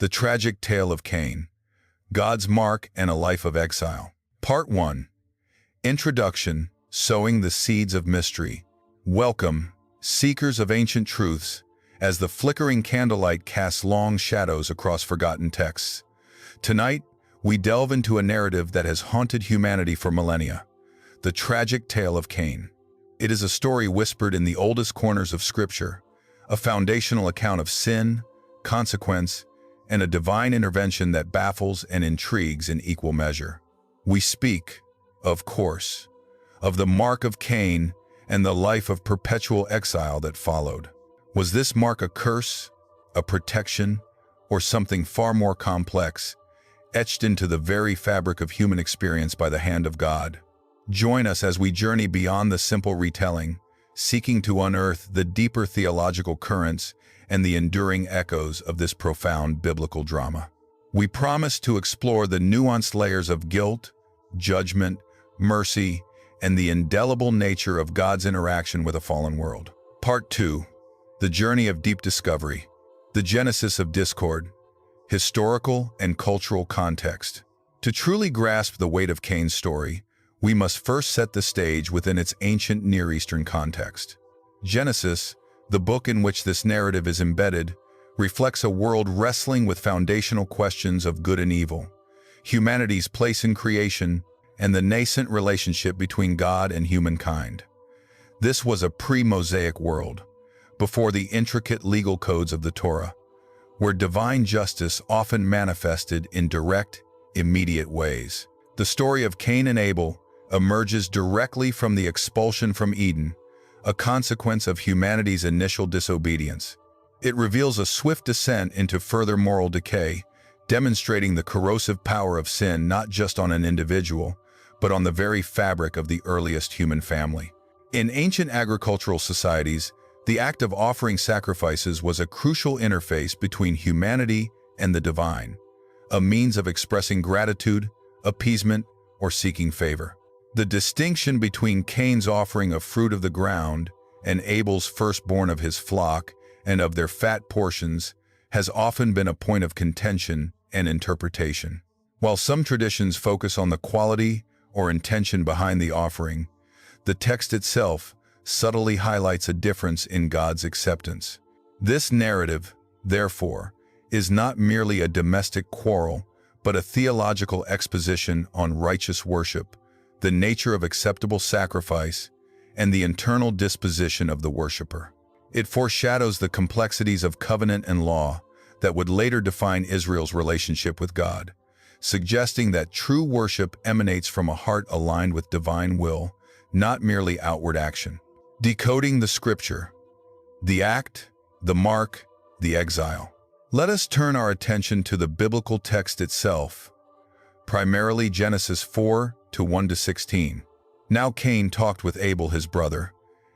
The Tragic Tale of Cain, God's Mark and a Life of Exile. Part 1. Introduction, Sowing the Seeds of Mystery. Welcome, seekers of ancient truths, as the flickering candlelight casts long shadows across forgotten texts. Tonight, we delve into a narrative that has haunted humanity for millennia, the tragic tale of Cain. It is a story whispered in the oldest corners of Scripture, a foundational account of sin, consequence, and a divine intervention that baffles and intrigues in equal measure. We speak, of course, of the mark of Cain and the life of perpetual exile that followed. Was this mark a curse, a protection, or something far more complex, etched into the very fabric of human experience by the hand of God? Join us as we journey beyond the simple retelling, seeking to unearth the deeper theological currents and the enduring echoes of this profound biblical drama. We promise to explore the nuanced layers of guilt, judgment, mercy, and the indelible nature of God's interaction with a fallen world. Part 2. The Journey of Deep Discovery. The Genesis of Discord. Historical and cultural context. To truly grasp the weight of Cain's story, we must first set the stage within its ancient Near Eastern context. Genesis, the book in which this narrative is embedded, reflects a world wrestling with foundational questions of good and evil, humanity's place in creation, and the nascent relationship between God and humankind. This was a pre-Mosaic world, before the intricate legal codes of the Torah, where divine justice often manifested in direct, immediate ways. The story of Cain and Abel emerges directly from the expulsion from Eden, a consequence of humanity's initial disobedience. It reveals a swift descent into further moral decay, demonstrating the corrosive power of sin not just on an individual, but on the very fabric of the earliest human family. In ancient agricultural societies, the act of offering sacrifices was a crucial interface between humanity and the divine, a means of expressing gratitude, appeasement, or seeking favor. The distinction between Cain's offering of fruit of the ground and Abel's firstborn of his flock and of their fat portions has often been a point of contention and interpretation. While some traditions focus on the quality or intention behind the offering, the text itself subtly highlights a difference in God's acceptance. This narrative, therefore, is not merely a domestic quarrel, but a theological exposition on righteous worship, the nature of acceptable sacrifice, and the internal disposition of the worshiper. It foreshadows the complexities of covenant and law that would later define Israel's relationship with God, suggesting that true worship emanates from a heart aligned with divine will, not merely outward action. Decoding the Scripture. The act, the mark, the exile. Let us turn our attention to the biblical text itself, primarily Genesis 4, 1-16. Now Cain talked with Abel his brother,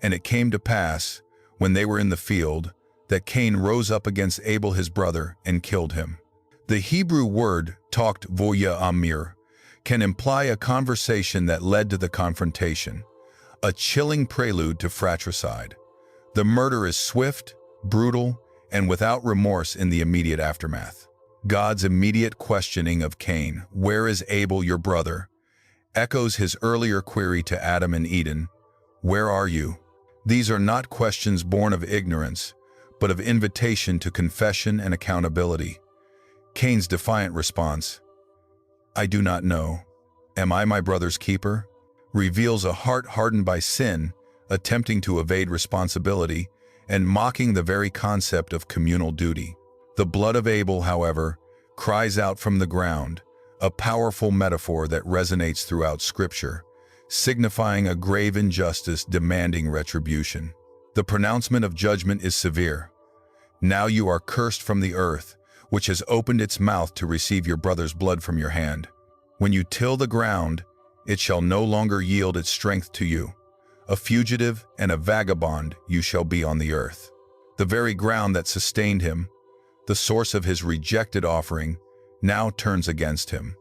and it came to pass, when they were in the field, that Cain rose up against Abel his brother and killed him. The Hebrew word talked voya amir can imply a conversation that led to the confrontation, a chilling prelude to fratricide. The murder is swift, brutal, and without remorse in the immediate aftermath. God's immediate questioning of Cain, "Where is Abel your brother?" echoes his earlier query to Adam in Eden, "Where are you?" These are not questions born of ignorance, but of invitation to confession and accountability. Cain's defiant response, "I do not know. Am I my brother's keeper?" reveals a heart hardened by sin, attempting to evade responsibility and mocking the very concept of communal duty. The blood of Abel, however, cries out from the ground, a powerful metaphor that resonates throughout Scripture, signifying a grave injustice demanding retribution. The pronouncement of judgment is severe. "Now you are cursed from the earth, which has opened its mouth to receive your brother's blood from your hand. When you till the ground, it shall no longer yield its strength to you. A fugitive and a vagabond you shall be on the earth." The very ground that sustained him, the source of his rejected offering, now turns against him.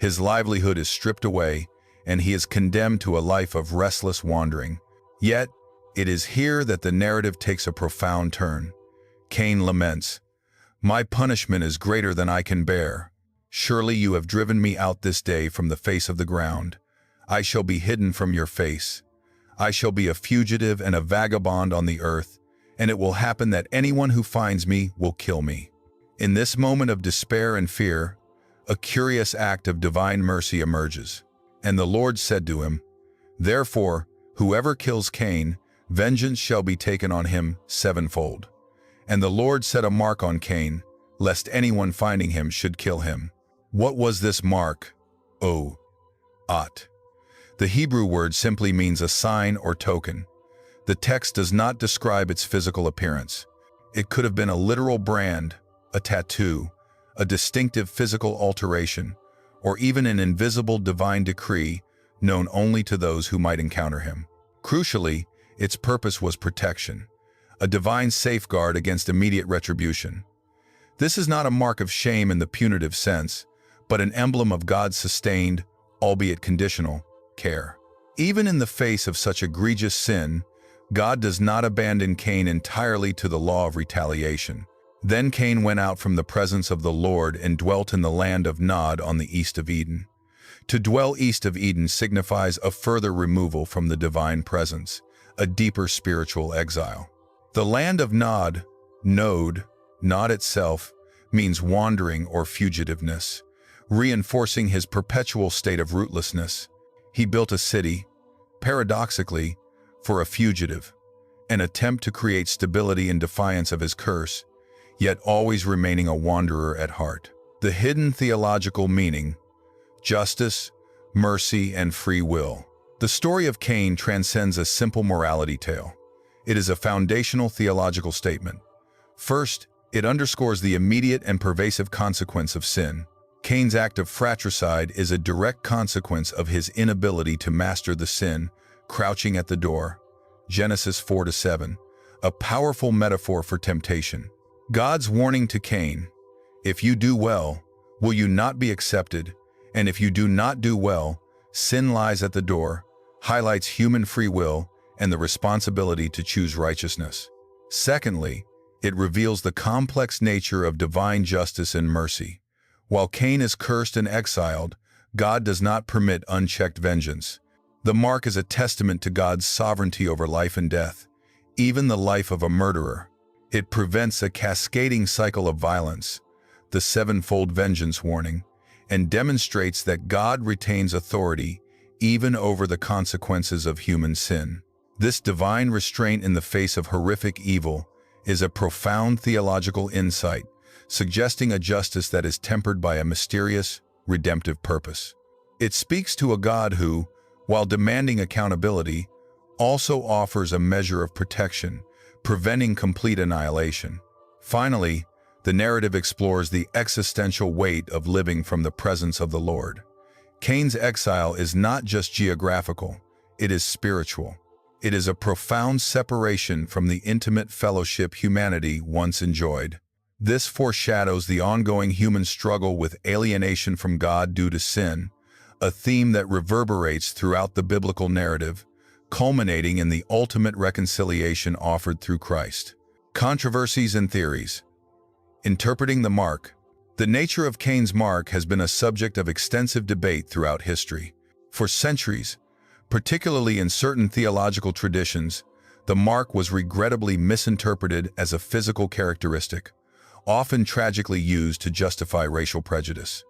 His livelihood is stripped away, and he is condemned to a life of restless wandering. Yet, it is here that the narrative takes a profound turn. Cain laments, My punishment is greater than I can bear. Surely you have driven me out this day from the face of the ground. I shall be hidden from your face. I shall be a fugitive and a vagabond on the earth, and it will happen that anyone who finds me will kill me." In this moment of despair and fear, a curious act of divine mercy emerges. And the Lord said to him, "Therefore, whoever kills Cain, vengeance shall be taken on him sevenfold." And the Lord set a mark on Cain, lest anyone finding him should kill him. What was this mark? Ot. The Hebrew word simply means a sign or token. The text does not describe its physical appearance. It could have been a literal brand, a tattoo, a distinctive physical alteration, or even an invisible divine decree known only to those who might encounter him. Crucially, its purpose was protection, a divine safeguard against immediate retribution. This is not a mark of shame in the punitive sense, but an emblem of God's sustained, albeit conditional, care. Even in the face of such egregious sin, God does not abandon Cain entirely to the law of retaliation. Then Cain went out from the presence of the Lord and dwelt in the land of Nod on the east of Eden. To dwell east of Eden signifies a further removal from the divine presence, a deeper spiritual exile. The land of Nod, Nod itself, means wandering or fugitiveness, reinforcing his perpetual state of rootlessness. He built a city, paradoxically, for a fugitive, an attempt to create stability in defiance of his curse, yet always remaining a wanderer at heart. The hidden theological meaning: justice, mercy, and free will. The story of Cain transcends a simple morality tale. It is a foundational theological statement. First, it underscores the immediate and pervasive consequence of sin. Cain's act of fratricide is a direct consequence of his inability to master the sin crouching at the door. Genesis 4-7, a powerful metaphor for temptation. God's warning to Cain, "If you do well, will you not be accepted? And if you do not do well, sin lies at the door," highlights human free will and the responsibility to choose righteousness. Secondly, it reveals the complex nature of divine justice and mercy. While Cain is cursed and exiled, God does not permit unchecked vengeance. The mark is a testament to God's sovereignty over life and death, even the life of a murderer. It prevents a cascading cycle of violence, the sevenfold vengeance warning, and demonstrates that God retains authority even over the consequences of human sin. This divine restraint in the face of horrific evil is a profound theological insight, suggesting a justice that is tempered by a mysterious, redemptive purpose. It speaks to a God who, while demanding accountability, also offers a measure of protection, preventing complete annihilation. Finally, the narrative explores the existential weight of living from the presence of the Lord. Cain's exile is not just geographical, it is spiritual. It is a profound separation from the intimate fellowship humanity once enjoyed. This foreshadows the ongoing human struggle with alienation from God due to sin, a theme that reverberates throughout the biblical narrative, culminating in the ultimate reconciliation offered through Christ. Controversies and theories. Interpreting the mark. The nature of Cain's mark has been a subject of extensive debate throughout history. For centuries, particularly in certain theological traditions, the mark was regrettably misinterpreted as a physical characteristic, often tragically used to justify racial prejudice.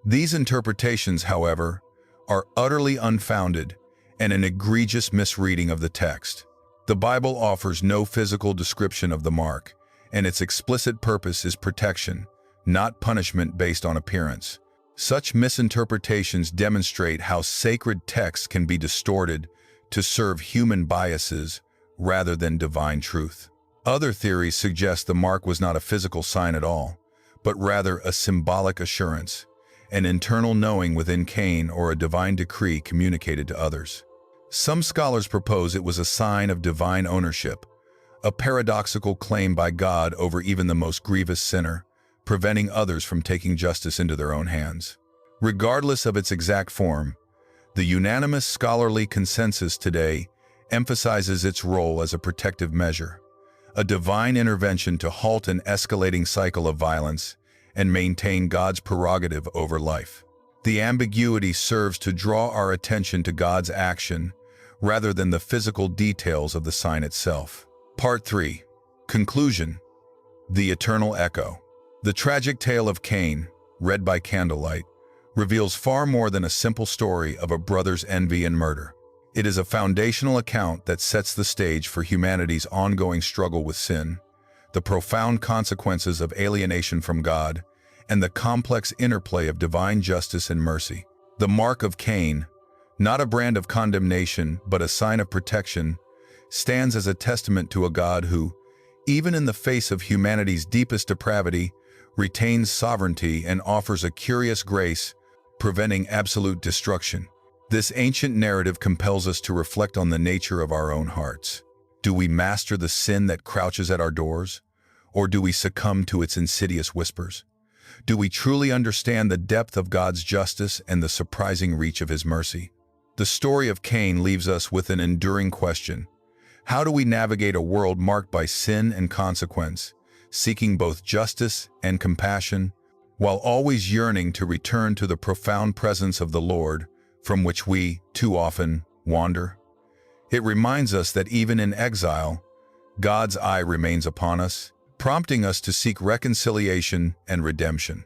These interpretations, however, are utterly unfounded and an egregious misreading of the text. The Bible offers no physical description of the mark, and its explicit purpose is protection, not punishment based on appearance. Such misinterpretations demonstrate how sacred texts can be distorted to serve human biases rather than divine truth. Other theories suggest the mark was not a physical sign at all, but rather a symbolic assurance, an internal knowing within Cain or a divine decree communicated to others. Some scholars propose it was a sign of divine ownership, a paradoxical claim by God over even the most grievous sinner, preventing others from taking justice into their own hands. Regardless of its exact form, the unanimous scholarly consensus today emphasizes its role as a protective measure, a divine intervention to halt an escalating cycle of violence and maintain God's prerogative over life. The ambiguity serves to draw our attention to God's action rather than the physical details of the sign itself. Part 3. Conclusion. The Eternal Echo. The tragic tale of Cain, read by candlelight, reveals far more than a simple story of a brother's envy and murder. It is a foundational account that sets the stage for humanity's ongoing struggle with sin, the profound consequences of alienation from God, and the complex interplay of divine justice and mercy. The mark of Cain, not a brand of condemnation but a sign of protection, stands as a testament to a God who, even in the face of humanity's deepest depravity, retains sovereignty and offers a curious grace, preventing absolute destruction. This ancient narrative compels us to reflect on the nature of our own hearts. Do we master the sin that crouches at our doors, or do we succumb to its insidious whispers? Do we truly understand the depth of God's justice and the surprising reach of His mercy? The story of Cain leaves us with an enduring question. How do we navigate a world marked by sin and consequence, seeking both justice and compassion, while always yearning to return to the profound presence of the Lord, from which we, too often, wander? It reminds us that even in exile, God's eye remains upon us, prompting us to seek reconciliation and redemption.